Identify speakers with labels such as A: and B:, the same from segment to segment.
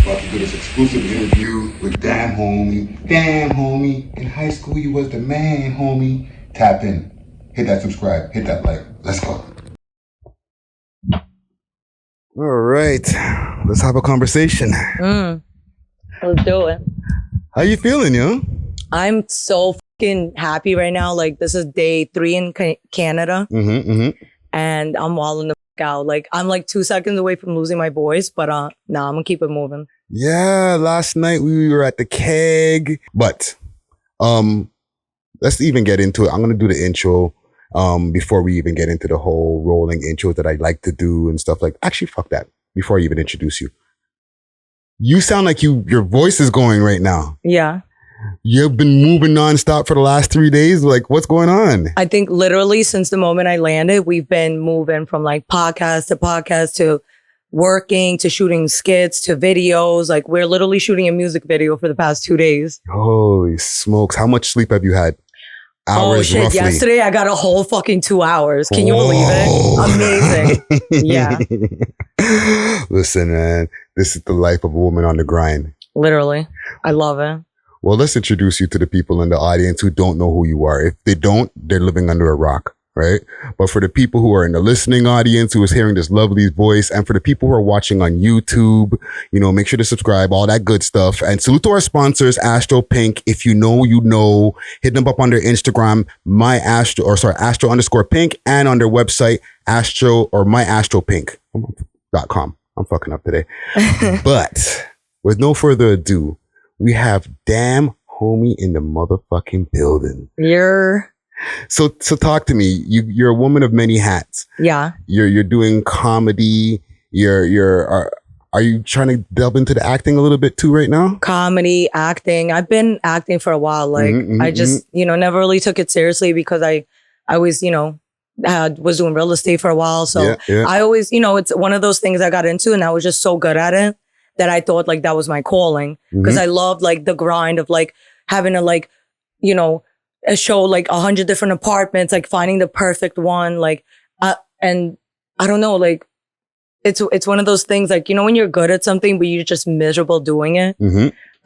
A: about to do this exclusive interview with DAMM, homie. DAMM, homie. In high school, you was the man, homie. Tap in. Hit that subscribe. Hit that like. Let's go. All right. Let's have a conversation.
B: Let's do it.
A: How you feeling, yo?
B: I'm so fucking happy right now. Like, this is day 3 in Canada. And I'm walling the fuck out. Like, I'm like 2 seconds away from losing my voice, but I'm gonna keep it moving.
A: Yeah, last night we were at the keg. But let's even get into it. I'm gonna do the intro before we even get into the whole rolling intro that I like to do and stuff like. Actually, fuck that. Before I even introduce you. You sound like your voice is going right now.
B: Yeah.
A: You've been moving nonstop for the last 3 days. Like, what's going on?
B: I think literally since the moment I landed, we've been moving from like podcast to working to shooting skits to videos. Like, we're literally shooting a music video for the past 2 days.
A: Holy smokes. How much sleep have you had? Hours,
B: oh shit.
A: roughly.
B: Yesterday I got a whole fucking 2 hours. Can you believe it? Amazing. Yeah.
A: Listen, man, this is the life of a woman on the grind.
B: Literally. I love it.
A: Well, let's introduce you to the people in the audience who don't know who you are. If they don't, they're living under a rock, right? But for the people who are in the listening audience, who is hearing this lovely voice, and for the people who are watching on YouTube, you know, make sure to subscribe, all that good stuff. And salute to our sponsors, Astro Pink. If you know, you know, hit them up on their Instagram, Astro_Pink, and on their website, myastropink.com. I'm fucking up today. But with no further ado, we have DAMM, homie, in the motherfucking building. So talk to me. You're a woman of many hats.
B: Yeah.
A: You're doing comedy. Are you trying to delve into the acting a little bit too right now?
B: Comedy, acting. I've been acting for a while. Like, I just, never really took it seriously because I was, was doing real estate for a while. So I always, it's one of those things I got into and I was just so good at it that I thought like that was my calling. Because I loved like the grind of like having to like, a show like 100 different apartments, like finding the perfect one. Like, and I don't know, like it's one of those things like, when you're good at something, but you're just miserable doing it.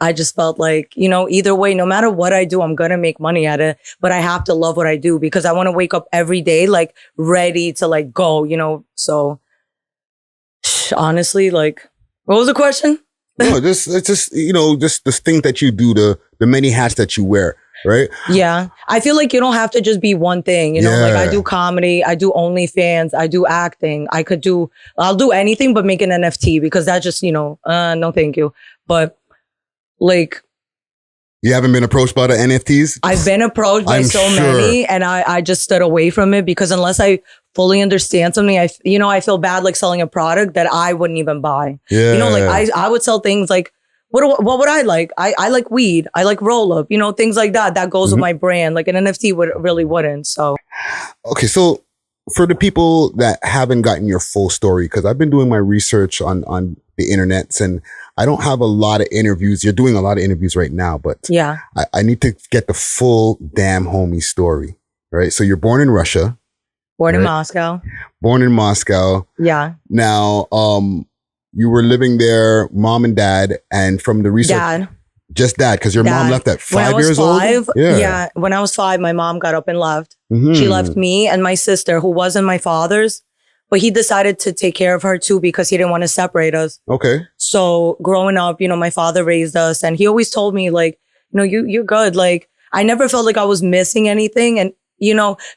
B: I just felt like, either way, no matter what I do, I'm going to make money at it, but I have to love what I do because I want to wake up every day, like ready to like go, so honestly, like, what was the question?
A: No, it's just the things that you do, the many hats that you wear, right?
B: Yeah. I feel like you don't have to just be one thing, like I do comedy, I do OnlyFans, I do acting. I'll do anything but make an NFT because that's just, no, thank you. But like,
A: you haven't been approached by the NFTs?
B: I've been approached by many and I just stood away from it because unless I fully understand something, I feel bad like selling a product that I wouldn't even buy.
A: Yeah.
B: Like I would sell things like, what would I like? I like weed. I like roll up, things like that. That goes with my brand. Like an NFT really wouldn't. So.
A: Okay. So for the people that haven't gotten your full story, because I've been doing my research on the internets and I don't have a lot of interviews. You're doing a lot of interviews right now, but
B: yeah,
A: I need to get the full DAMM homie story, right? So you're born in Russia.
B: Born in Moscow.
A: Born in Moscow.
B: Yeah.
A: Now, you were living there, mom and dad, and from the research.
B: Dad.
A: Just dad, because your mom left at 5 years old?
B: Yeah. When I was 5, my mom got up and left. She left me and my sister, who wasn't my father's, but he decided to take care of her too because he didn't want to separate us.
A: Okay.
B: So growing up, my father raised us and he always told me like, you're good. Like, I never felt like I was missing anything. And,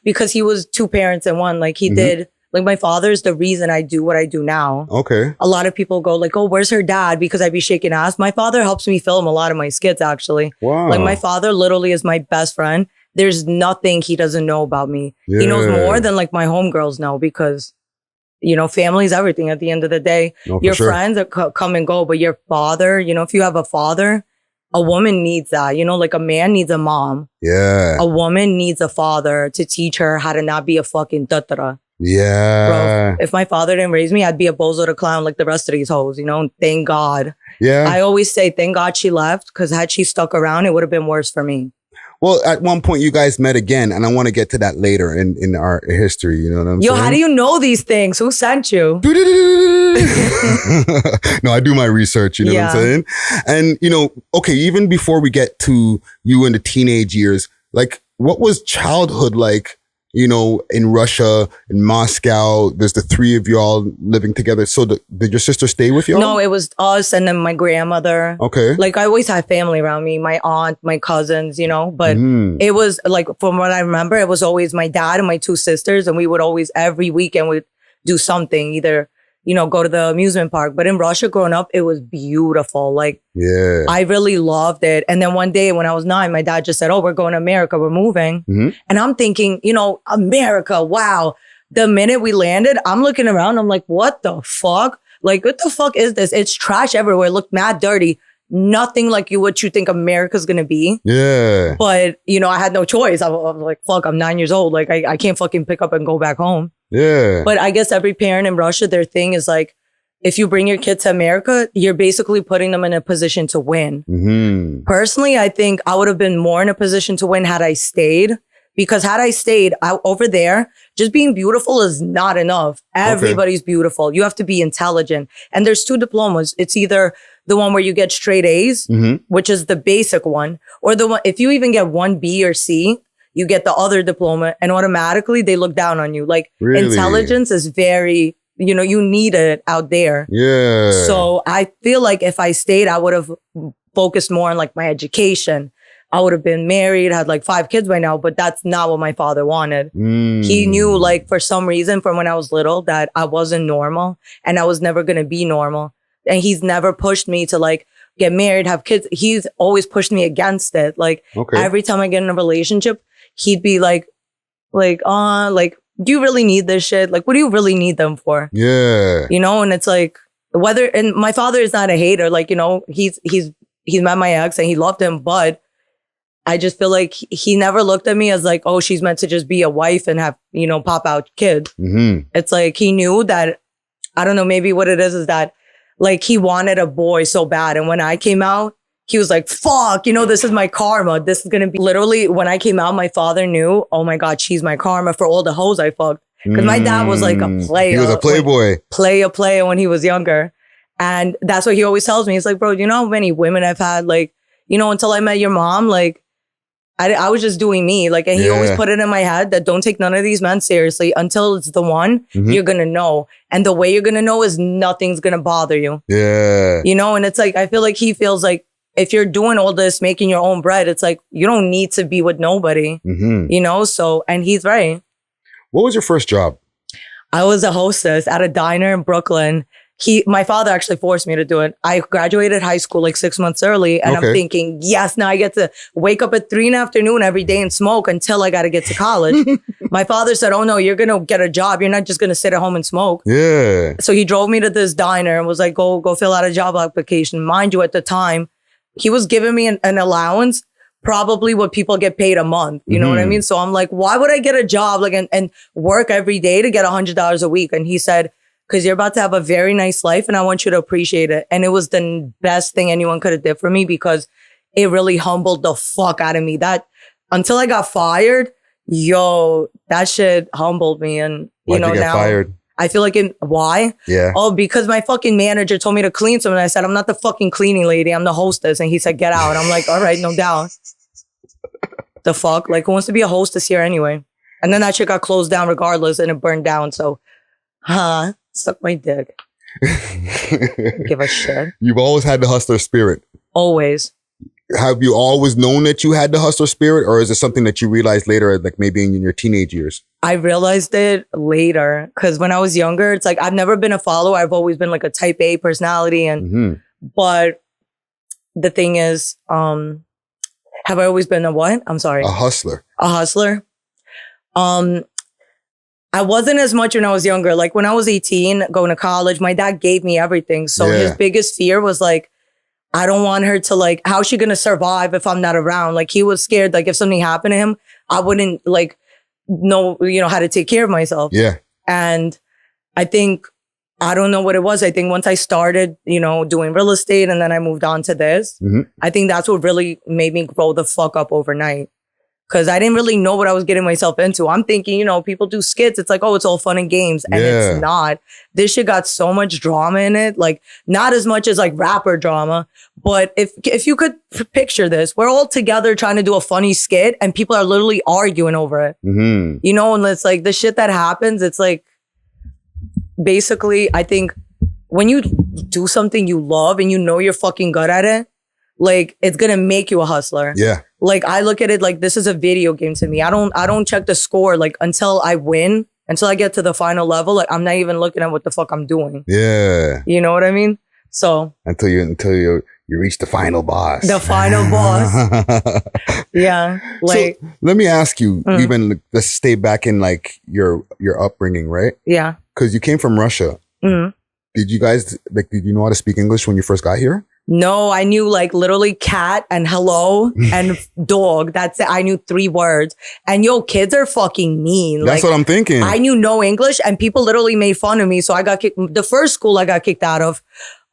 B: because he was 2 parents in one, like he did. Like my father's the reason I do what I do now.
A: Okay.
B: A lot of people go like, oh, where's her dad? Because I'd be shaking ass. My father helps me film a lot of my skits, actually.
A: Wow.
B: Like my father literally is my best friend. There's nothing he doesn't know about me. Yeah. He knows more than like my homegirls know because, family's everything at the end of the day. Your friends are come and go, but your father, if you have a father, a woman needs that, like a man needs a mom.
A: Yeah.
B: A woman needs a father to teach her how to not be a fucking tatara.
A: Yeah.
B: Bro, if my father didn't raise me, I'd be a bozo to clown like the rest of these hoes, thank God.
A: Yeah.
B: I always say, thank God she left because had she stuck around, it would have been worse for me.
A: Well, at one point you guys met again, and I want to get to that later in our history. You know what I'm saying?
B: Yo, how do you know these things? Who sent you?
A: No, I do my research. You know what I'm saying? And okay, even before we get to you in the teenage years, like, what was childhood like? In Russia, in Moscow, there's the three of y'all living together. So did your sister stay with y'all?
B: No, it was us and then my grandmother.
A: Okay.
B: Like, I always had family around me, my aunt, my cousins, but it was like, from what I remember, it was always my dad and my two sisters. And we would always, every weekend, we'd do something, either, go to the amusement park. But in Russia, growing up, it was beautiful. Like,
A: yeah,
B: I really loved it. And then one day when I was 9, my dad just said, "Oh, we're going to America. We're moving." And I'm thinking, America, wow. The minute we landed, I'm looking around. I'm like, what the fuck? Like, what the fuck is this? It's trash everywhere. It looked mad dirty. Nothing like what you think America's going to be.
A: Yeah.
B: But, I had no choice. I was like, fuck, I'm 9 years old. Like, I can't fucking pick up and go back home.
A: Yeah.
B: But I guess every parent in Russia, their thing is like, if you bring your kid to America, you're basically putting them in a position to win. Personally, I think I would have been more in a position to win had I stayed. Because had I stayed over there, just being beautiful is not enough. Everybody's beautiful. You have to be intelligent. And there's 2 diplomas. It's either the one where you get straight A's, which is the basic one, or the one, if you even get 1 B or C, you get the other diploma, and automatically they look down on you. Like, intelligence is very, you need it out there.
A: Yeah.
B: So I feel like if I stayed, I would have focused more on like my education. I would have been married, had like 5 kids by now, but that's not what my father wanted. He knew, like, for some reason from when I was little that I wasn't normal and I was never going to be normal. And he's never pushed me to like get married, have kids. He's always pushed me against it. Like, every time I get in a relationship, he'd be like, do you really need this shit? Like, what do you really need them for?
A: Yeah.
B: And it's like, and my father is not a hater. Like, he's met my ex and he loved him, but I just feel like he never looked at me as like, oh, she's meant to just be a wife and have, pop out kids. It's like, he knew that, I don't know, maybe what it is that like he wanted a boy so bad. And when I came out, he was like, fuck, this is my karma. This is going to be literally, when I came out, my father knew, oh my God, she's my karma for all the hoes I fucked. Because my dad was like a player.
A: He was a playboy.
B: Player when he was younger. And that's what he always tells me. He's like, bro, you know how many women I've had? Like, until I met your mom, like, I was just doing me. Like, and he always put it in my head that don't take none of these men seriously until it's the one you're going to know. And the way you're going to know is nothing's going to bother you.
A: Yeah.
B: And it's like, I feel like he feels like if you're doing all this, making your own bread, it's like, you don't need to be with nobody, So, and he's right.
A: What was your first job?
B: I was a hostess at a diner in Brooklyn. My father actually forced me to do it. I graduated high school like 6 months early, and I'm thinking, yes, now I get to wake up at 3 p.m. every day and smoke until I got to get to college. My father said, oh no, you're going to get a job. You're not just going to sit at home and smoke.
A: Yeah.
B: So he drove me to this diner and was like, go fill out a job application. Mind you, at the time, he was giving me an allowance, probably what people get paid a month. You know what I mean? So I'm like, why would I get a job like and work every day to get $100 a week? And he said, because you're about to have a very nice life and I want you to appreciate it. And it was the best thing anyone could have did for me because it really humbled the fuck out of me. That until I got fired, that shit humbled me. And
A: Why'd you get
B: now
A: fired?
B: I feel like why?
A: Yeah.
B: Oh, because my fucking manager told me to clean something. I said, I'm not the fucking cleaning lady. I'm the hostess. And he said, get out. I'm like, all right, no doubt. The fuck? Like, who wants to be a hostess here anyway? And then that shit got closed down regardless and it burned down. So, suck my dick. Give a shit.
A: You've always had the hustler spirit.
B: Always.
A: Have you always known that you had the hustler spirit, or is it something that you realized later, like maybe in your teenage years?
B: I realized it later because when I was younger, it's like I've never been a follower. I've always been like a type A personality. And but the thing is, have I always been a what? I'm sorry.
A: A hustler.
B: A hustler. I wasn't as much when I was younger. Like when I was 18, going to college, my dad gave me everything. So his biggest fear was like, I don't want her to like, how's she going to survive if I'm not around? Like he was scared, like if something happened to him, I wouldn't like know, how to take care of myself.
A: Yeah.
B: And I think, I don't know what it was. I think once I started, doing real estate and then I moved on to this, I think that's what really made me grow the fuck up overnight. Because I didn't really know what I was getting myself into. I'm thinking, you know, people do skits. It's like, oh, it's all fun and games. And it's not. This shit got so much drama in it. Like, not as much as like rapper drama. But if you could picture this, we're all together trying to do a funny skit and people are literally arguing over it. Mm-hmm. You know, and it's like the shit that happens, it's like, basically, I think when you do something you love and you know you're fucking good at it, like, it's going to make you a hustler.
A: Yeah.
B: Like, I look at it like this is a video game to me. I don't check the score like until I win, until I get to the final level. Like, I'm not even looking at what the fuck I'm doing.
A: Yeah.
B: You know what I mean? So
A: until you reach the final boss.
B: The final boss. Yeah. Like,
A: so let me ask you, even let's stay back in like your upbringing, right?
B: Yeah.
A: Because you came from Russia. Mm-hmm. Did you know how to speak English when you first got here?
B: No, I knew like literally cat and hello and dog. That's it. I knew 3 words. And yo, kids are fucking mean.
A: That's what I'm thinking.
B: I knew no English and people literally made fun of me. So I got kicked. The first school I got kicked out of,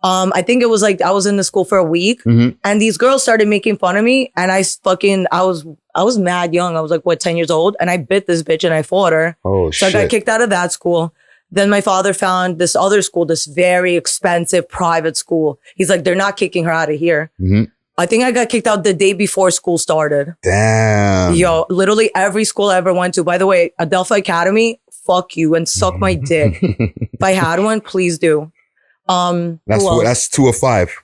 B: I think it was like I was in the school for a week and these girls started making fun of me and I was mad young. I was like, 10 years old? And I bit this bitch and I fought her.
A: Oh,
B: so
A: shit.
B: I got kicked out of that school. Then my father found this other school, this very expensive private school. He's like, they're not kicking her out of here. Mm-hmm. I think I got kicked out the day before school started.
A: Damn.
B: Yo, literally every school I ever went to. By the way, Adelphi Academy, fuck you and suck my dick. If I had one, please do.
A: That's 2 of 5.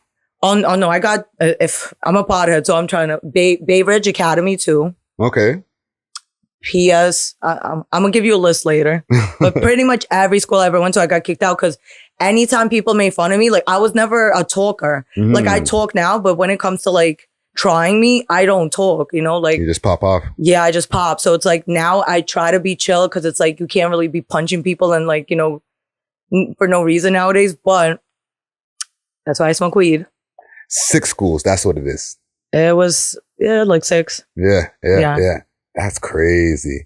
B: Oh no, I got, if I'm a pothead, so I'm trying to, Bay Ridge Academy too.
A: Okay.
B: P.S. I'm going to give you a list later. But pretty much every school I ever went to, I got kicked out because anytime people made fun of me, like I was never a talker. Like I talk now, but when it comes to like trying me, I don't talk, you know, like.
A: You just pop off.
B: Yeah, I just pop. So it's like now I try to be chill because it's like you can't really be punching people and like, you know, for no reason nowadays. But that's why I smoke weed.
A: 6 schools. That's what it is.
B: It was, like 6.
A: Yeah. That's crazy.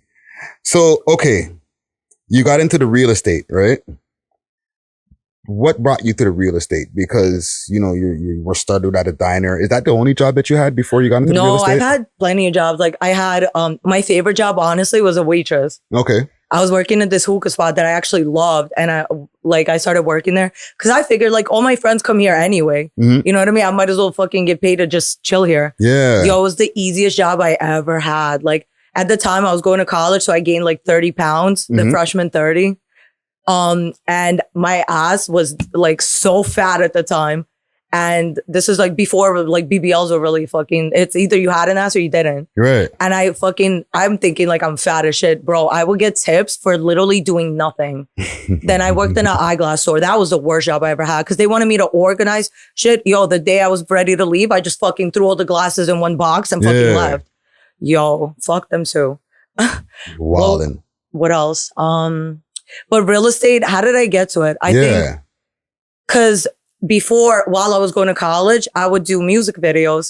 A: So, okay, you got into the real estate, right? What brought you to the real estate? Because, you know, you were started at a diner. Is that the only job that you had before you got into the real estate? No,
B: I've had plenty of jobs. Like I had, my favorite job, honestly, was a waitress.
A: Okay.
B: I was working at this hookah spot that I actually loved. And I started working there because I figured like all my friends come here anyway. Mm-hmm. You know what I mean? I might as well fucking get paid to just chill here. Yeah. Yo, it was the easiest job I ever had. Like, at the time I was going to college, so I gained like 30 pounds, the freshman 30. And my ass was like so fat at the time. And this is like before like BBLs were really fucking, it's either you had an ass or you didn't.
A: Right.
B: And I'm thinking like I'm fat as shit, bro. I would get tips for literally doing nothing. Then I worked in an eyeglass store. That was the worst job I ever had because they wanted me to organize shit. Yo, the day I was ready to leave, I just fucking threw all the glasses in one box and fucking left. Yo, fuck them too.
A: Wildin'.
B: Well, what else? But real estate, how did I get to it? I think because before, while I was going to college, I would do music videos,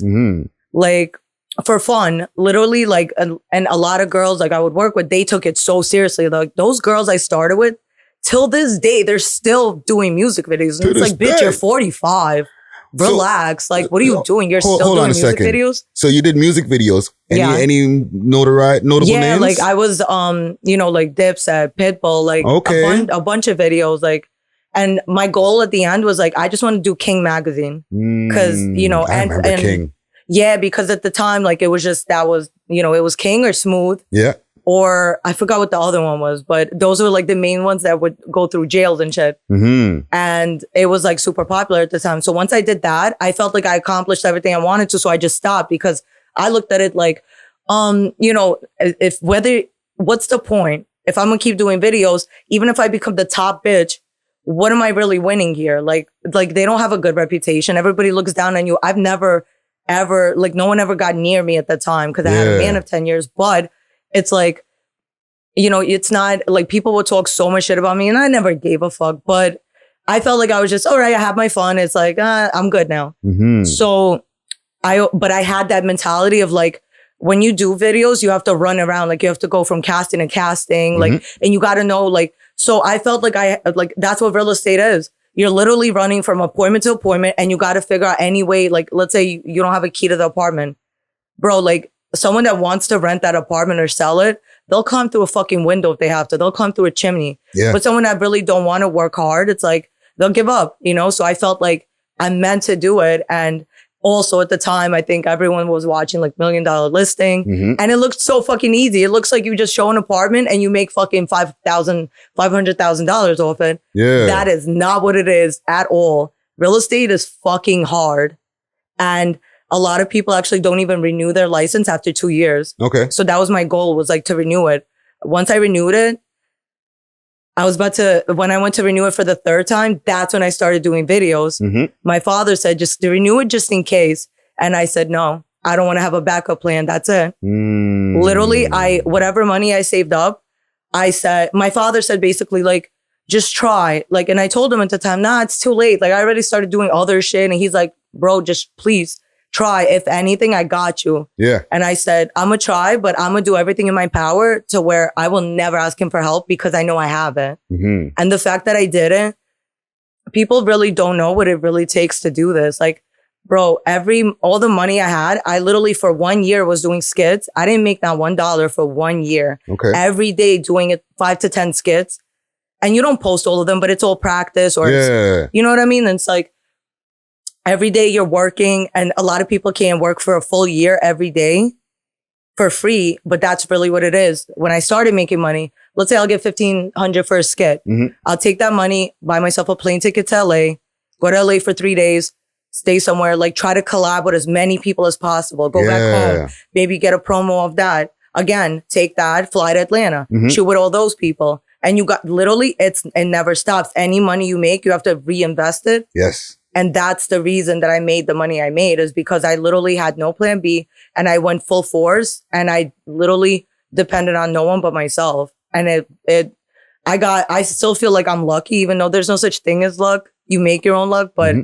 B: like for fun, literally like, and a lot of girls like I would work with, they took it so seriously. Like those girls I started with, till this day, they're still doing music videos. And it's like, bitch, you're 45. Relax. Like, what are you doing? You're still doing music videos?
A: So you did music videos. Any notable names?
B: Yeah, like I was, you know, like Dipset, Pitbull, like a bunch of videos. Like, and my goal at the end was like, I just want to do King magazine. Cause, you know,
A: I remember King.
B: Yeah, because at the time, like it was just, that was, you know, it was King or Smooth.
A: Yeah.
B: Or I forgot what the other one was, but those were like the main ones that would go through jails and shit. And it was like super popular at the time. So once I did that, I felt like I accomplished everything I wanted to. So I just stopped because I looked at it like, you know, what's the point? If I'm gonna keep doing videos, even if I become the top bitch, what am I really winning here? Like they don't have a good reputation. Everybody looks down on you. I've never ever, like no one ever got near me at the time because I had a man of 10 years, but it's like, you know, it's not like people would talk so much shit about me and I never gave a fuck, but I felt like I was just, all right, I have my fun. It's like, I'm good now. So but I had that mentality of like, when you do videos, you have to run around, like you have to go from casting to casting, like, and you got to know, like, so I felt like that's what real estate is. You're literally running from appointment to appointment and you got to figure out any way, like, let's say you don't have a key to the apartment, bro, like, someone that wants to rent that apartment or sell it, they'll climb through a fucking window if they have to. They'll climb through a chimney.
A: Yeah.
B: But someone that really don't want to work hard, it's like, they'll give up, you know? So I felt like I meant to do it. And also at the time, I think everyone was watching like $1 Million Listing, and it looked so fucking easy. It looks like you just show an apartment and you make fucking $500,000 off it.
A: Yeah.
B: That is not what it is at all. Real estate is fucking hard. And a lot of people actually don't even renew their license after 2 years.
A: Okay.
B: So that was my goal, was like to renew it. Once I renewed it, when I went to renew it for the third time, that's when I started doing videos. My father said, just to renew it just in case. And I said, no, I don't want to have a backup plan. That's it. Literally, whatever money I saved up, my father said basically like, just try. Like, and I told him at the time, nah, it's too late. Like I already started doing other shit. And he's like, bro, just please try. If anything, I got you.
A: Yeah.
B: And I said, I'm going to try, but I'm going to do everything in my power to where I will never ask him for help because I know I have it. And the fact that I didn't, people really don't know what it really takes to do this. Like, bro, all the money I had, I literally for 1 year was doing skits. I didn't make not $1 for 1 year.
A: Okay.
B: Every day doing it 5 to 10 skits. And you don't post all of them, but it's all practice or, you know what I mean? And it's like, every day you're working, and a lot of people can't work for a full year every day for free, but that's really what it is. When I started making money, let's say I'll get $1,500 for a skit. I'll take that money, buy myself a plane ticket to LA, go to LA for 3 days, stay somewhere, like try to collab with as many people as possible, go back home, maybe get a promo of that. Again, take that, fly to Atlanta, shoot with all those people. And you got literally, it never stops. Any money you make, you have to reinvest it.
A: Yes.
B: And that's the reason that I made the money I made, is because I literally had no plan B and I went full force and I literally depended on no one but myself. And I still feel like I'm lucky, even though there's no such thing as luck. You make your own luck. But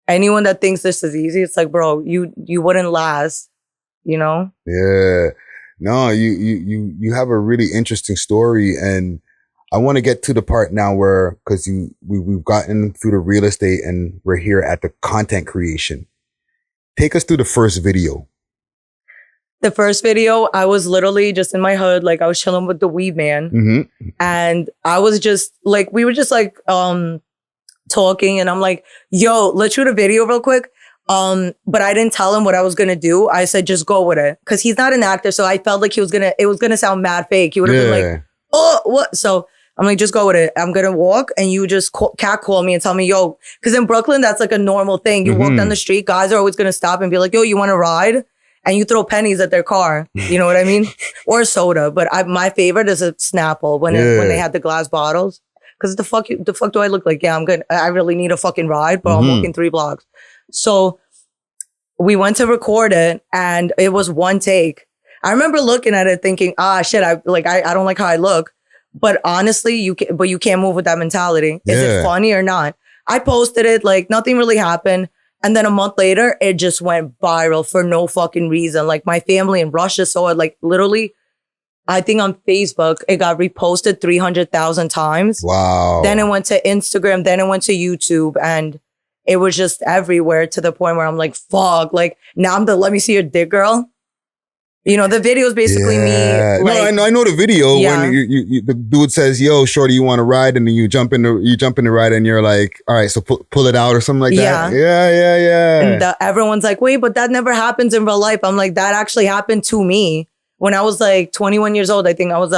B: anyone that thinks this is easy, it's like, bro, you wouldn't last, you know?
A: Yeah. No, you have a really interesting story, and I want to get to the part now where, because we've gotten through the real estate and we're here at the content creation. Take us through the first video.
B: The first video, I was literally just in my hood, like I was chilling with the weed man, and I was just like, we were just like talking, and I'm like, yo, let's shoot a video real quick. But I didn't tell him what I was going to do. I said, just go with it. Cause he's not an actor. So I felt like it was going to sound mad fake. He would have been like, oh, what? So I'm like, just go with it. I'm going to walk and you just call me and tell me, yo, cause in Brooklyn, that's like a normal thing. You walk down the street, guys are always going to stop and be like, yo, you want to ride? And you throw pennies at their car. You know what I mean? Or soda. But my favorite is a Snapple when they had the glass bottles. Cause the fuck do I look like? Yeah, I'm good. I really need a fucking ride, but I'm walking 3 blocks. So we went to record it and it was one take. I remember looking at it thinking, shit, I don't like how I look. But honestly, you can't move with that mentality. Is it funny or not? I posted it, like nothing really happened. And then a month later, it just went viral for no fucking reason. Like my family in Russia saw it, like literally, I think on Facebook, it got reposted 300,000 times.
A: Wow.
B: Then it went to Instagram, then it went to YouTube, and it was just everywhere to the point where I'm like, fuck, like now I'm the let me see your dick girl. You know, the video is basically me. Like,
A: no, I know the video when you the dude says, yo, shorty, you want to ride? And then you jump in the ride and you're like, all right, so pull it out or something like that. Yeah.
B: And everyone's like, wait, but that never happens in real life. I'm like, that actually happened to me when I was like 21 years old. I think I was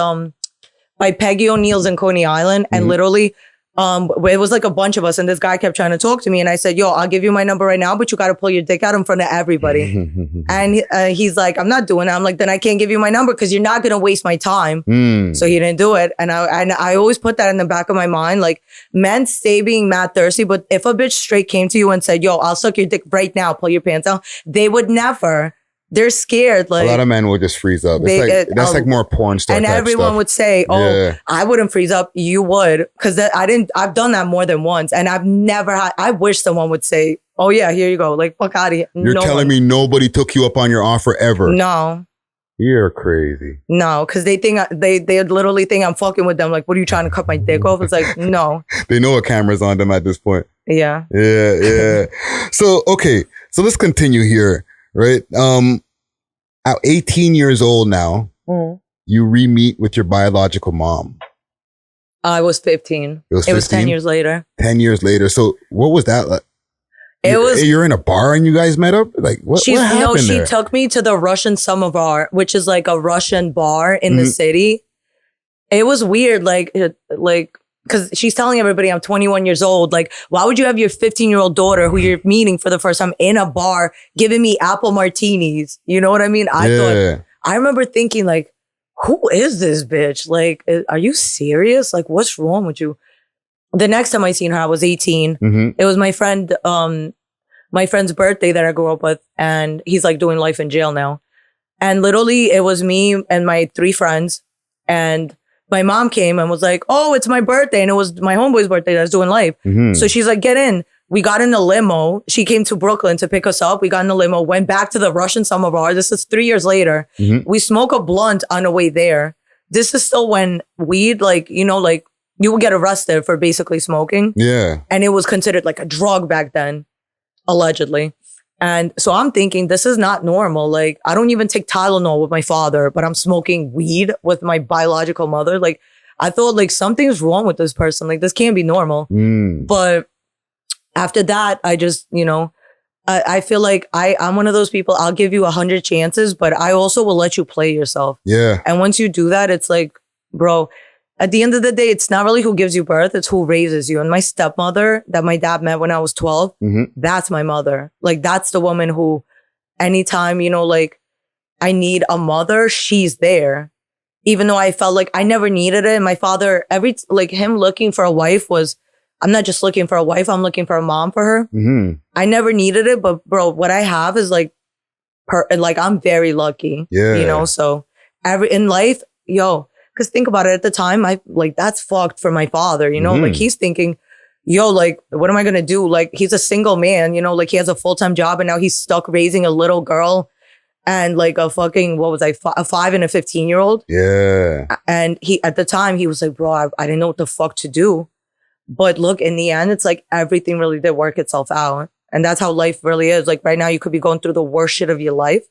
B: by Peggy O'Neill's in Coney Island, and literally it was like a bunch of us, and this guy kept trying to talk to me, and I said, yo, I'll give you my number right now, but you got to pull your dick out in front of everybody. And he's like, I'm not doing it. I'm like, then I can't give you my number because you're not going to waste my time. So he didn't do it. And I always put that in the back of my mind. Like, men stay being mad thirsty, but if a bitch straight came to you and said, yo, I'll suck your dick right now, pull your pants out, they would never. They're scared. Like,
A: a lot of men will just freeze up. That's like more porn star
B: and
A: type
B: everyone
A: stuff.
B: would say, oh, I wouldn't freeze up. You would. Because I've done that more than once. And I've never had, I wish someone would say, oh yeah, here you go. Like, fuck out of here.
A: You're telling me nobody took you up on your offer ever?
B: No.
A: You're crazy.
B: No, because they think, they literally think I'm fucking with them. Like, what are you trying to cut my dick off? It's like, no.
A: They know a camera's on them at this point.
B: Yeah.
A: Yeah. So, okay. So let's continue here. Right. At 18 years old now, you re-meet with your biological mom.
B: I was 15.
A: It was 15?
B: 10 years later.
A: 10 years later. So what was that like? You're in a bar and you guys met up? Like, what happened
B: No, she
A: there?
B: took me to the Russian Samovar, which is like a Russian bar in the city. It was weird, like, because she's telling everybody I'm 21 years old. Like, why would you have your 15-year-old daughter who you're meeting for the first time in a bar giving me apple martinis? You know what I mean? I remember thinking, like, who is this bitch? Like, are you serious? Like, what's wrong with you? The next time I seen her, I was 18. It was my friend's birthday that I grew up with. And he's like doing life in jail now. And literally it was me and my 3 friends. And my mom came and was like, oh, it's my birthday. And it was my homeboy's birthday that I was doing life. So she's like, get in. We got in the limo. She came to Brooklyn to pick us up. We got in the limo, went back to the Russian Samovar. This is 3 years later. We smoke a blunt on the way there. This is still when weed, like, you know, like you would get arrested for basically smoking. Yeah. And it was considered like a drug back then, allegedly. And so I'm thinking, this is not normal. Like, I don't even take Tylenol with my father, but I'm smoking weed with my biological mother. Like, I thought like something's wrong with this person. Like, this can't be normal. But after that, I just, you know, I feel like I'm one of those people, I'll give you 100 chances, but I also will let you play yourself. Yeah. And once you do that, it's like, bro, at the end of the day, it's not really who gives you birth, it's who raises you. And my stepmother that my dad met when I was 12, that's my mother. Like, that's the woman who, anytime, you know, like, I need a mother, she's there. Even though I felt like I never needed it. And my father, him looking for a wife was, I'm not just looking for a wife, I'm looking for a mom for her. I never needed it, but bro, what I have is like, I'm very lucky. Yeah. You know, so in life, because think about it, at the time, that's fucked for my father, you know? Like, he's thinking, like, what am I going to do? Like, he's a single man, you know, like he has a full-time job and now he's stuck raising a little girl and like a fucking, a 5 and a 15-year-old. Yeah. And at the time, he was like, bro, I didn't know what the fuck to do. But look, in the end, it's like everything really did work itself out. And that's how life really is. Like, right now, you could be going through the worst shit of your life.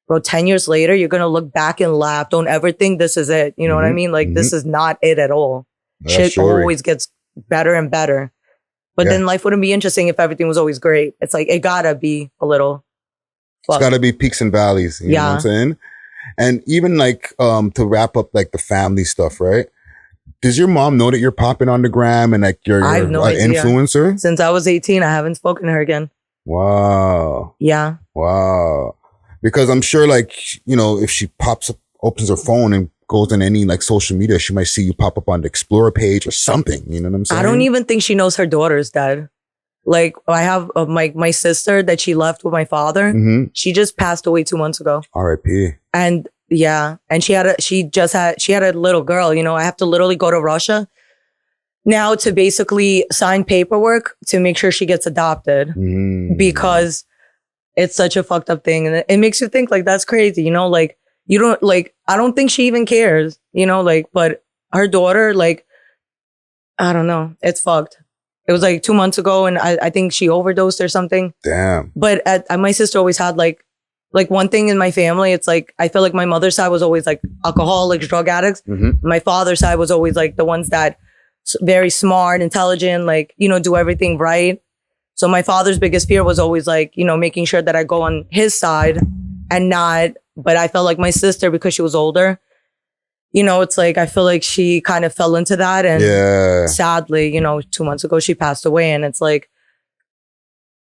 B: Bro, 10 years later, you're going to look back and laugh. Don't ever think this is it. You know what I mean? Like, this is not it at all. Shit always gets better and better. But then life wouldn't be interesting if everything was always great. It's like, it gotta be a little fucked.
A: It's gotta be peaks and valleys. You know what I'm saying? And even like, to wrap up like the family stuff, right? Does your mom know that you're popping on the gram and like you're an influencer?
B: Since I was 18, I haven't spoken to her again.
A: Wow.
B: Yeah.
A: Wow. Because I'm sure, like, you know, if she pops up, opens her phone and goes on any like social media, she might see you pop up on the Explorer page or something. You know what I'm saying?
B: I don't even think she knows her daughter's dead. Like, I have my sister that she left with my father. She just passed away 2 months ago. R.I.P. And yeah, and she had a little girl. You know, I have to literally go to Russia now to basically sign paperwork to make sure she gets adopted because it's such a fucked up thing. And it makes you think, like, that's crazy, you know, like, you don't, like, I don't think she even cares, you know, like, but her daughter, like, I don't know, it's fucked. It was like 2 months ago and I think she overdosed or something. Damn. But my sister always had like one thing in my family, it's like, I feel like my mother's side was always like alcoholics, drug addicts. My father's side was always like the ones that very smart, intelligent, like, you know, do everything right. So my father's biggest fear was always like, you know, making sure that I go on his side and not, but I felt like my sister, because she was older, you know, it's like, I feel like she kind of fell into that. And sadly, you know, 2 months ago, she passed away. And it's like,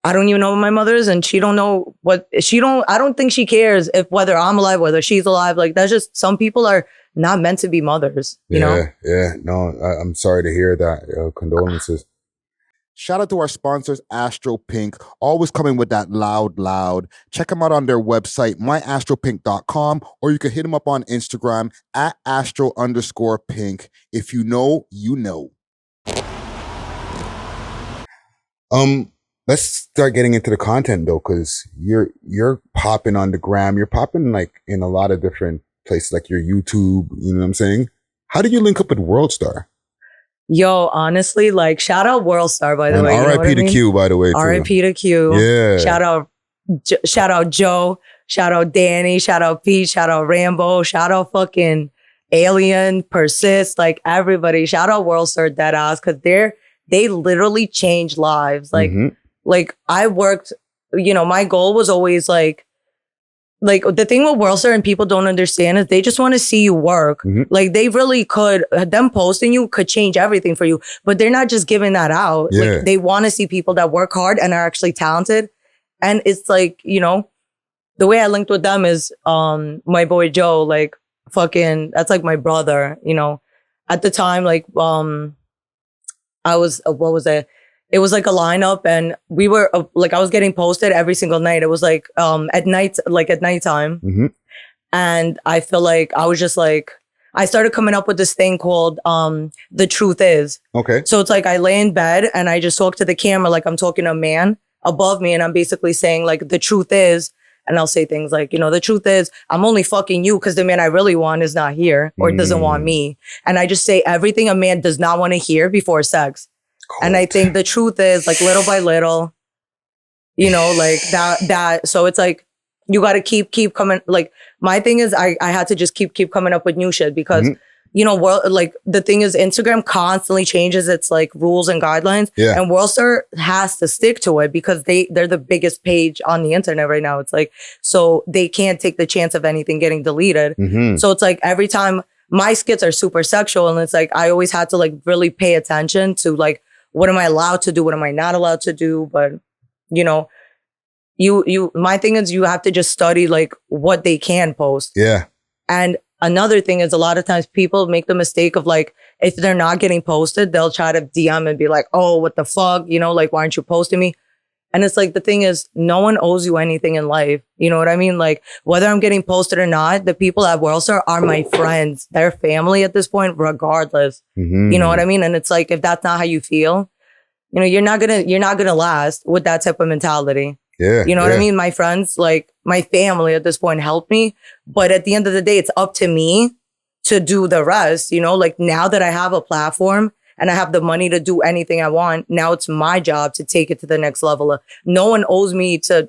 B: I don't even know what my mother is, and she don't know I don't think she cares whether I'm alive, whether she's alive. Like, that's just, some people are not meant to be mothers, you know?
A: Yeah. No, I'm sorry to hear that. Condolences. Shout out to our sponsors, Astro Pink, always coming with that loud. Check them out on their website, myastropink.com, or you can hit them up on Instagram at astro_pink. If you know, you know. Let's start getting into the content though, because you're popping on the gram. You're popping like in a lot of different places, like your YouTube. You know what I'm saying? How did you link up with Worldstar?
B: Yo, honestly, like, shout out Worldstar, by the way.
A: R.I.P. to Q, by the way.
B: R.I.P. to Q.
A: Yeah.
B: Shout out Joe. shout out Danny, shout out Pete, shout out Rambo, shout out fucking Alien, Persist, like everybody. Shout out Worldstar, Deadass, because they literally changed lives. Like I worked, my goal was always like the thing with Worldstar and people don't understand is they just want to see you work. Like they really could, them posting you could change everything for you, but they're not just giving that out.
A: Yeah.
B: Like they want to see people that work hard and are actually talented. And it's like, the way I linked with them is my boy Joe, like fucking, that's like my brother, at the time, like I was, what was it? It was like a lineup and we were like, I was getting posted every single night. It was like at nighttime. And I feel like I was just like, I started coming up with this thing called The Truth Is.
A: Okay.
B: So it's like I lay in bed and I just talk to the camera like I'm talking to a man above me and I'm basically saying like, the truth is, and I'll say things like, the truth is I'm only fucking you because the man I really want is not here or doesn't want me. And I just say everything a man does not want to hear before sex. Cold. And I think the truth is like little by little, like that. So it's like, you got to keep coming. Like my thing is I had to just keep coming up with new shit because, like the thing is Instagram constantly changes its like rules and guidelines and Worldstar has to stick to it because they're the biggest page on the internet right now. It's like, so they can't take the chance of anything getting deleted. So it's like every time my skits are super sexual and it's like, I always had to like really pay attention to like, what am I allowed to do? What am I not allowed to do? But, my thing is you have to just study like what they can post.
A: Yeah.
B: And another thing is a lot of times people make the mistake of like, if they're not getting posted, they'll try to DM and be like, oh, what the fuck? Like, why aren't you posting me? And it's like, the thing is, no one owes you anything in life. You know what I mean? Like, whether I'm getting posted or not, the people at Worldstar are my friends. They're family at this point, regardless. You know what I mean? And it's like, if that's not how you feel, you're not gonna last with that type of mentality.
A: Yeah.
B: You know what I mean? My friends, like my family at this point helped me. But at the end of the day, it's up to me to do the rest. Like now that I have a platform and I have the money to do anything I want, now it's my job to take it to the next level. No one owes me to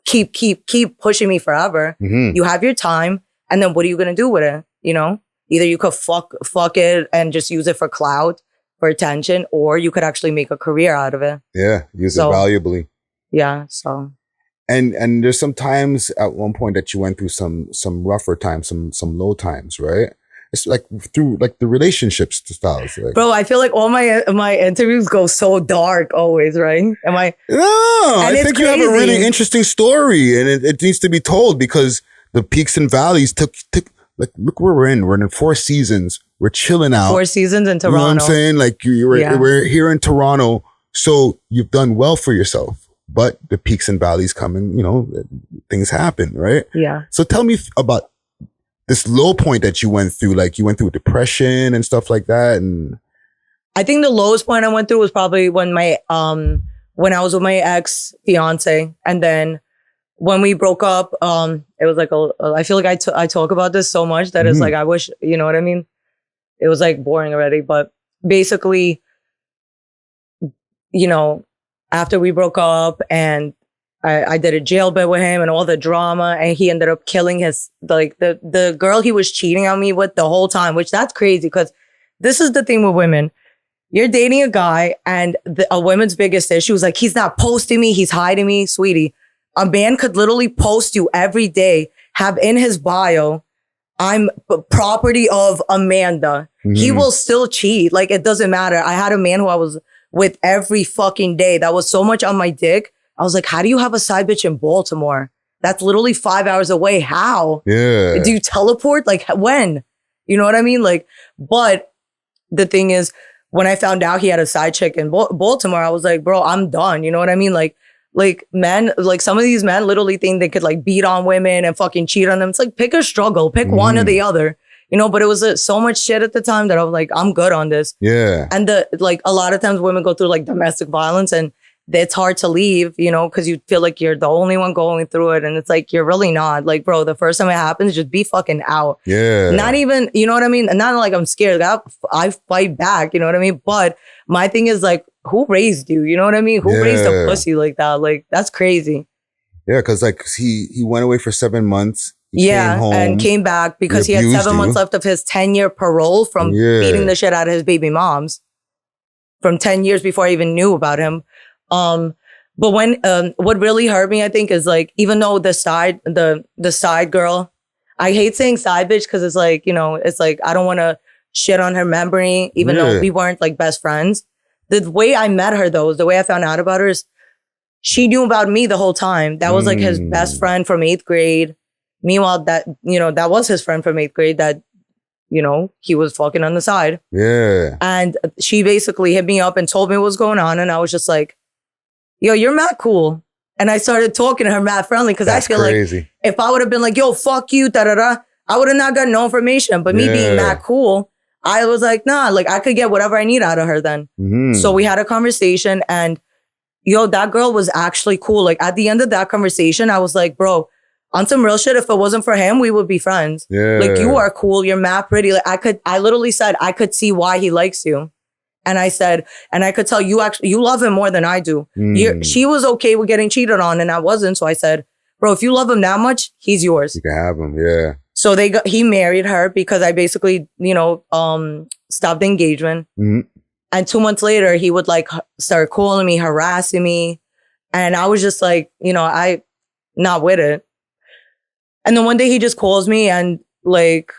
B: keep pushing me forever. You have your time. And then what are you going to do with it? Either you could fuck it and just use it for clout, for attention, or you could actually make a career out of it.
A: Yeah. Use it valuably.
B: Yeah. So.
A: And there's some times at one point that you went through some rougher times, some low times, right? It's like through like the relationships styles. Like.
B: Bro, I feel like all my interviews go so dark always, right? Am I?
A: No, I think you have a really interesting story and it needs to be told because the peaks and valleys took like, look where we're in. We're in 4 seasons. We're chilling out.
B: 4 seasons in Toronto.
A: You know what I'm saying? Like we're here in Toronto. So you've done well for yourself. But the peaks and valleys come and, things happen, right?
B: Yeah.
A: So tell me about this low point that you went through. Like you went through depression and stuff like that. And
B: I think the lowest point I went through was probably when I was with my ex fiance. And then when we broke up, it was like, I feel like I talk about this so much that it's like, I wish, you know what I mean? It was like boring already. But basically, after we broke up and I did a jail bed with him and all the drama and he ended up killing the girl he was cheating on me with the whole time, which that's crazy because this is the thing with women. You're dating a guy and a woman's biggest issue is like, he's not posting me. He's hiding me. Sweetie, a man could literally post you every day, have in his bio, I'm property of Amanda. He will still cheat. Like, it doesn't matter. I had a man who I was with every fucking day that was so much on my dick. I was like, how do you have a side bitch in Baltimore? That's literally 5 hours away. How?
A: Yeah.
B: Do you teleport? Like, when? You know what I mean? Like, but the thing is, when I found out he had a side chick in Baltimore, I was like, bro, I'm done. You know what I mean? Like men, like some of these men literally think they could like beat on women and fucking cheat on them. It's like, pick a struggle, pick one or the other. But it was so much shit at the time that I was like, I'm good on this.
A: Yeah.
B: And a lot of times women go through like domestic violence and it's hard to leave, because you feel like you're the only one going through it. And it's like, you're really not. Like, bro, the first time it happens, just be fucking out.
A: Yeah.
B: Not even, you know what I mean? Not like I'm scared. I fight back, you know what I mean? But my thing is like, who raised you? You know what I mean? Who raised a pussy like that? Like, that's crazy.
A: Yeah, because like he went away for 7 months. He came home
B: and came back because he had 7 months left of his 10-year parole from beating the shit out of his baby moms from 10 years before I even knew about him. But when what really hurt me, I think, is like, even though the side girl, I hate saying side bitch because it's like, you know, it's like I don't want to shit on her memory, even though we weren't like best friends. The way I met her, though, the way I found out about her is she knew about me the whole time. That was like his best friend from 8th grade. Meanwhile, that was his friend from 8th grade that, you know, he was fucking on the side.
A: Yeah.
B: And she basically hit me up and told me what was going on. And I was just like, yo, you're mad cool. And I started talking to her mad friendly because I feel crazy. Like if I would have been like, yo, fuck you, da-da-da, I would have not gotten no information. But me being mad cool, I was like, nah, like I could get whatever I need out of her then. So we had a conversation and yo, that girl was actually cool. Like at the end of that conversation, I was like, bro, on some real shit, if it wasn't for him, we would be friends. Yeah. Like you are cool. You're mad pretty. Like I literally said, I could see why he likes you. And I said, and I could tell you love him more than I do. She was okay with getting cheated on and I wasn't. So I said, bro, if you love him that much, he's yours.
A: You can have him. Yeah.
B: So he married her because I basically, stopped the engagement. And 2 months later, he would like start calling me, harassing me. And I was just like, I not with it. And then one day he just calls me and like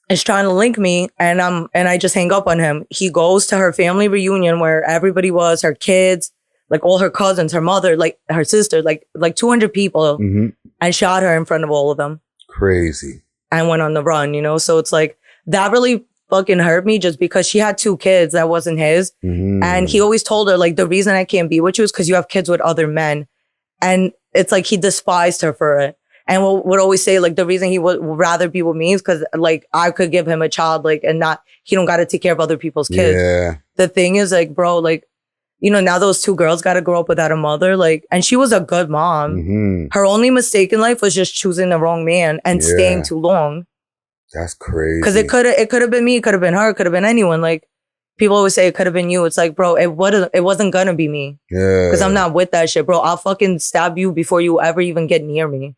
B: is trying to link me and I just hang up on him. He goes to her family reunion where everybody was, her kids, like all her cousins, her mother, like her sister, like 200 people and shot her in front of all of them.
A: Crazy.
B: And went on the run, So it's like that really fucking hurt me just because she had 2 kids that wasn't his. And he always told her like the reason I can't be with you is because you have kids with other men. And it's like he despised her for it. And would always say like the reason he would rather be with me is because like I could give him a child like and not he don't got to take care of other people's kids. Yeah. The thing is like, bro, like, now those 2 girls got to grow up without a mother. Like, and she was a good mom. Her only mistake in life was just choosing the wrong man and staying too long.
A: That's crazy.
B: Because it could have been me, it could have been her, it could have been anyone. Like people always say it could have been you. It's like, bro, it wasn't gonna be me. Yeah. Because I'm not with that shit, bro. I'll fucking stab you before you ever even get near me.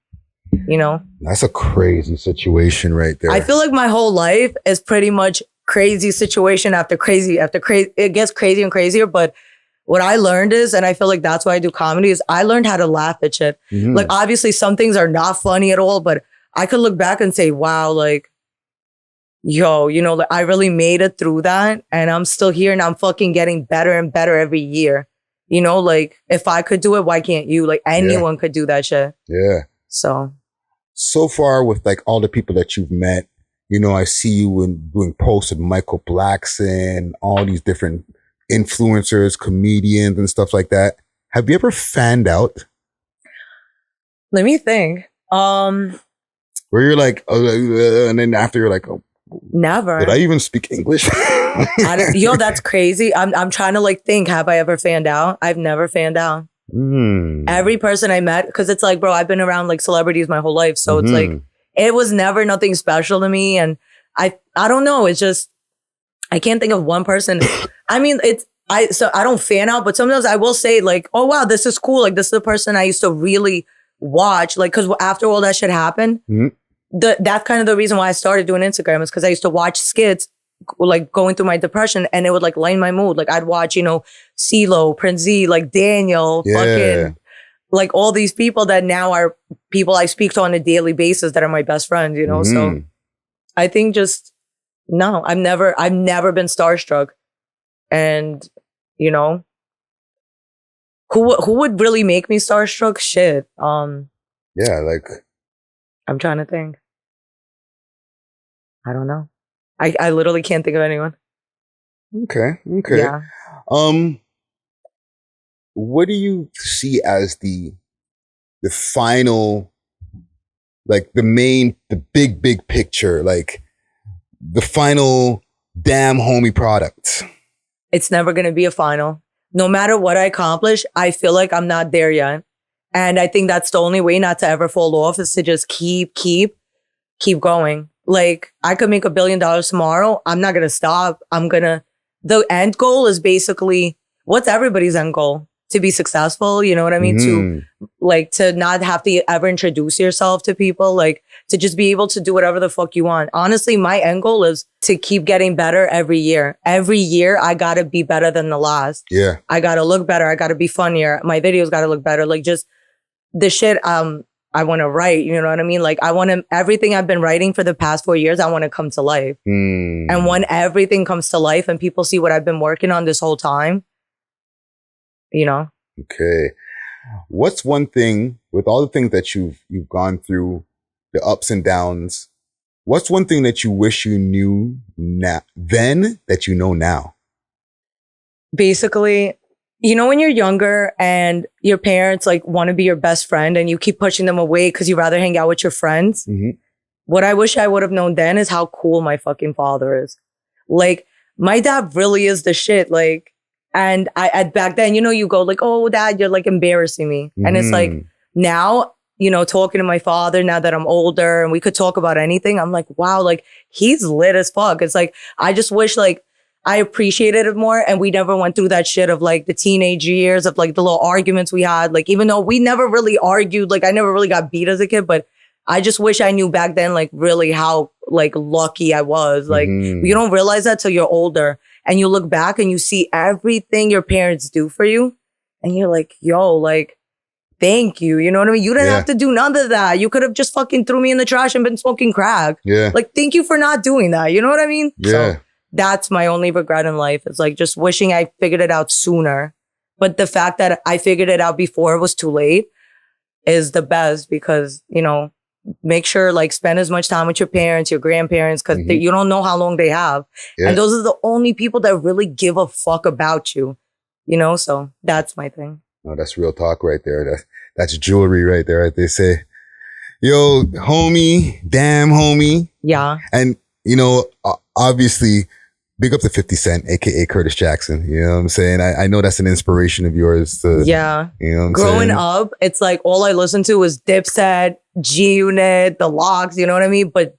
A: That's a crazy situation right there.
B: I feel like my whole life is pretty much crazy situation after crazy. It gets crazy and crazier. But what I learned is, and I feel like that's why I do comedy, is I learned how to laugh at shit. Like obviously some things are not funny at all, but I could look back and say, wow, like, yo, like I really made it through that and I'm still here and I'm fucking getting better and better every year. Like if I could do it, why can't you? Like anyone could do that shit.
A: Yeah. So far with like all the people that you've met, I see you doing posts with Michael Blackson, all these different influencers, comedians and stuff like that. Have you ever fanned out?
B: Let me think.
A: Where you're like, and then after you're like, oh,
B: never.
A: Did I even speak English?
B: That's crazy. I'm trying to like think, have I ever fanned out? I've never fanned out. Every person I met, because it's like, bro, I've been around like celebrities my whole life. So it's like, it was never nothing special to me. And I don't know. It's just, I can't think of one person. I mean, so I don't fan out, but sometimes I will say like, oh, wow, this is cool. Like this is the person I used to really watch. Like, cause after all that shit happened, that's kind of the reason why I started doing Instagram is because I used to watch skits like going through my depression and it would like lighten my mood. Like I'd watch, CeeLo, Prince Z, like Daniel, fucking like all these people that now are people I speak to on a daily basis that are my best friends, So I think just no, I've never been starstruck. And, who would really make me starstruck? Shit.
A: Yeah, like
B: I'm trying to think. I don't know. I literally can't think of anyone.
A: Okay.
B: Yeah.
A: What do you see as the final, like the big picture, like the final damn homie product?
B: It's never going to be a final. No matter what I accomplish, I feel like I'm not there yet. And I think that's the only way not to ever fall off is to just keep going. Like I could make $1 billion tomorrow. I'm not going to stop. The end goal is basically, what's everybody's end goal? to be successful. You know what I mean? To like, to not have to ever introduce yourself to people, like to just be able to do whatever the fuck you want. Honestly, my end goal is to keep getting better every year. Every year, I gotta be better than the last.
A: Yeah.
B: I gotta look better. I gotta be funnier. My videos gotta look better. Like just the shit, I want to write, you know what I mean? Like I want to, everything I've been writing for the past 4 years, I want to come to life. And when everything comes to life and people see what I've been working on this whole time, you know?
A: Okay. What's one thing, with all the things that you've gone through, the ups and downs, what's one thing that you wish you knew then that you know now?
B: Basically, you know, when you're younger and your parents like want to be your best friend and you keep pushing them away because you rather hang out with your friends. What I wish I would have known then is how cool my fucking father is. Like my dad really is the shit. Like, and back then, you know, you go like, oh, dad, you're like embarrassing me. And it's like now, you know, talking to my father now that I'm older and we could talk about anything. I'm like, wow, like he's lit as fuck. It's like, I just wish like I appreciated it more. And we never went through that shit of like the teenage years of like the little arguments we had. Like, even though we never really argued, like I never really got beat as a kid, but I just wish I knew back then, like really how like lucky I was. Like you don't realize that till you're older and you look back and you see everything your parents do for you. And you're like, yo, like, thank you. You know what I mean? You didn't have to do none of that. You could have just fucking threw me in the trash and been smoking crack.
A: Yeah.
B: Like, thank you for not doing that. You know what I mean?
A: Yeah.
B: So that's my only regret in life. It's like just wishing I figured it out sooner. But the fact that I figured it out before it was too late is the best because, you know, make sure like spend as much time with your parents, your grandparents, because you don't know how long they have. Yeah. And those are the only people that really give a fuck about you, you know? So that's my thing.
A: Oh, that's real talk right there. That's jewelry right there. Right? They say, yo, homie, damn homie.
B: Yeah.
A: And, you know, obviously, big up to 50 Cent, aka Curtis Jackson. You know what I'm saying? I know that's an inspiration of yours.
B: Yeah.
A: You know what I'm
B: Growing
A: saying?
B: up, it's like all I listened to was Dipset, G-Unit, The Lox, you know what I mean? But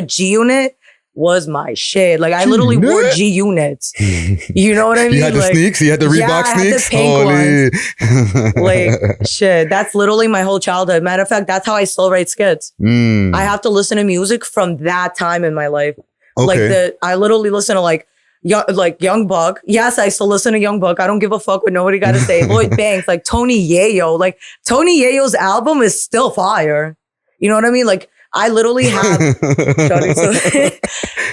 B: G-Unit was my shit. Like I literally wore G-Units. You know what I mean?
A: You had the
B: like,
A: sneaks? You had the Reebok sneaks?
B: I had the pink ones. Like shit. That's literally my whole childhood. Matter of fact, that's how I still write skits. I have to listen to music from that time in my life.
A: Okay.
B: Like I literally listen to like Young Buck. Yes, I still listen to Young Buck. I don't give a fuck what nobody got to say. Lloyd Banks, like Tony Yayo. Like Tony Yayo's album is still fire. You know what I mean? Like I literally have,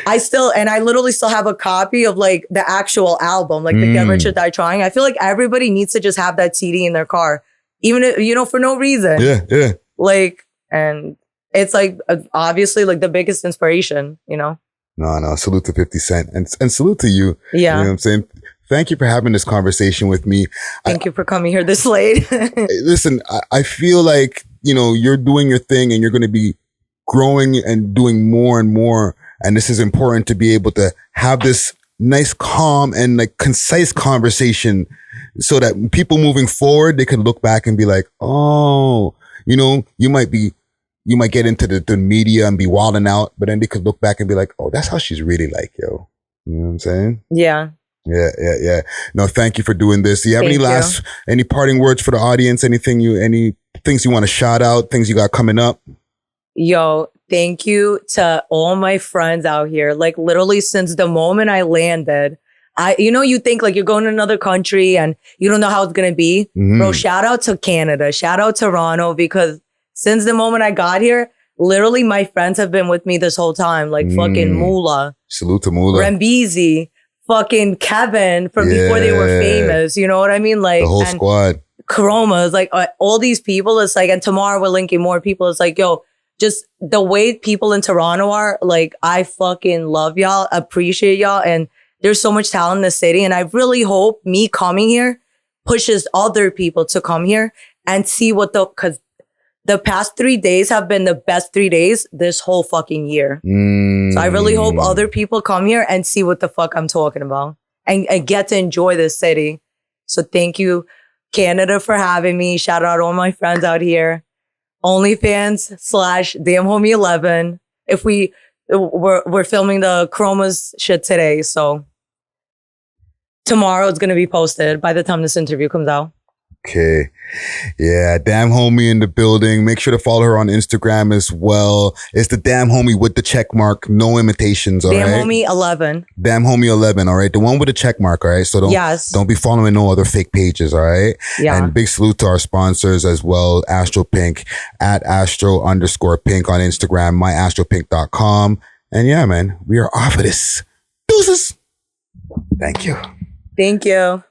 B: I literally still have a copy of like the actual album, like the Get Rich or Die Trying. I feel like everybody needs to just have that CD in their car, even if, you know, for no reason.
A: Yeah.
B: Like, and it's like obviously like the biggest inspiration, you know?
A: No. Salute to 50 Cent and salute to you.
B: Yeah.
A: You know what I'm saying? Thank you for having this conversation with me.
B: Thank you for coming here this late.
A: Listen, I feel like, you know, you're doing your thing and you're going to be growing and doing more and more. And this is important to be able to have this nice, calm and like concise conversation so that people moving forward, they can look back and be like, oh, you know, you might get into the media and be wilding out, but then they could look back and be like, oh, that's how she's really like, yo. You know what I'm saying?
B: Yeah.
A: Yeah. No, thank you for doing this. Do you have any parting words for the audience? Any things you want to shout out, things you got coming up?
B: Yo, thank you to all my friends out here. Like literally since the moment I landed, you think like you're going to another country and you don't know how it's going to be. Bro, shout out to Canada. Shout out to Toronto because since the moment I got here, literally my friends have been with me this whole time. Like fucking Moolah.
A: Salute to Moolah.
B: Rembeezy. Fucking Kevin from before they were famous. You know what I mean? Like
A: the whole squad.
B: Chromas, like all these people. It's like, and tomorrow we're linking more people. It's like, yo, just the way people in Toronto are, like, I fucking love y'all, appreciate y'all. And there's so much talent in the city. And I really hope me coming here pushes other people to come here and see because the past 3 days have been the best 3 days this whole fucking year. So I really hope other people come here and see what the fuck I'm talking about and get to enjoy this city. So thank you, Canada, for having me. Shout out all my friends out here. OnlyFans/DammHomie11. If we're filming the Chromas shit today. So tomorrow it's going to be posted by the time this interview comes out.
A: Okay. Yeah, Damn Homie in the building. Make sure to follow her on Instagram as well. It's the Damn Homie with the check mark. No imitations, all right?
B: Damn Homie 11.
A: Damn Homie 11, all right? The one with the check mark, all right? So don't be following no other fake pages, all right?
B: Yeah.
A: And big salute to our sponsors as well, Astro Pink, at Astro_Pink on Instagram, myastropink.com. And yeah, man, we are off of this. Deuces. Thank you.
B: Thank you.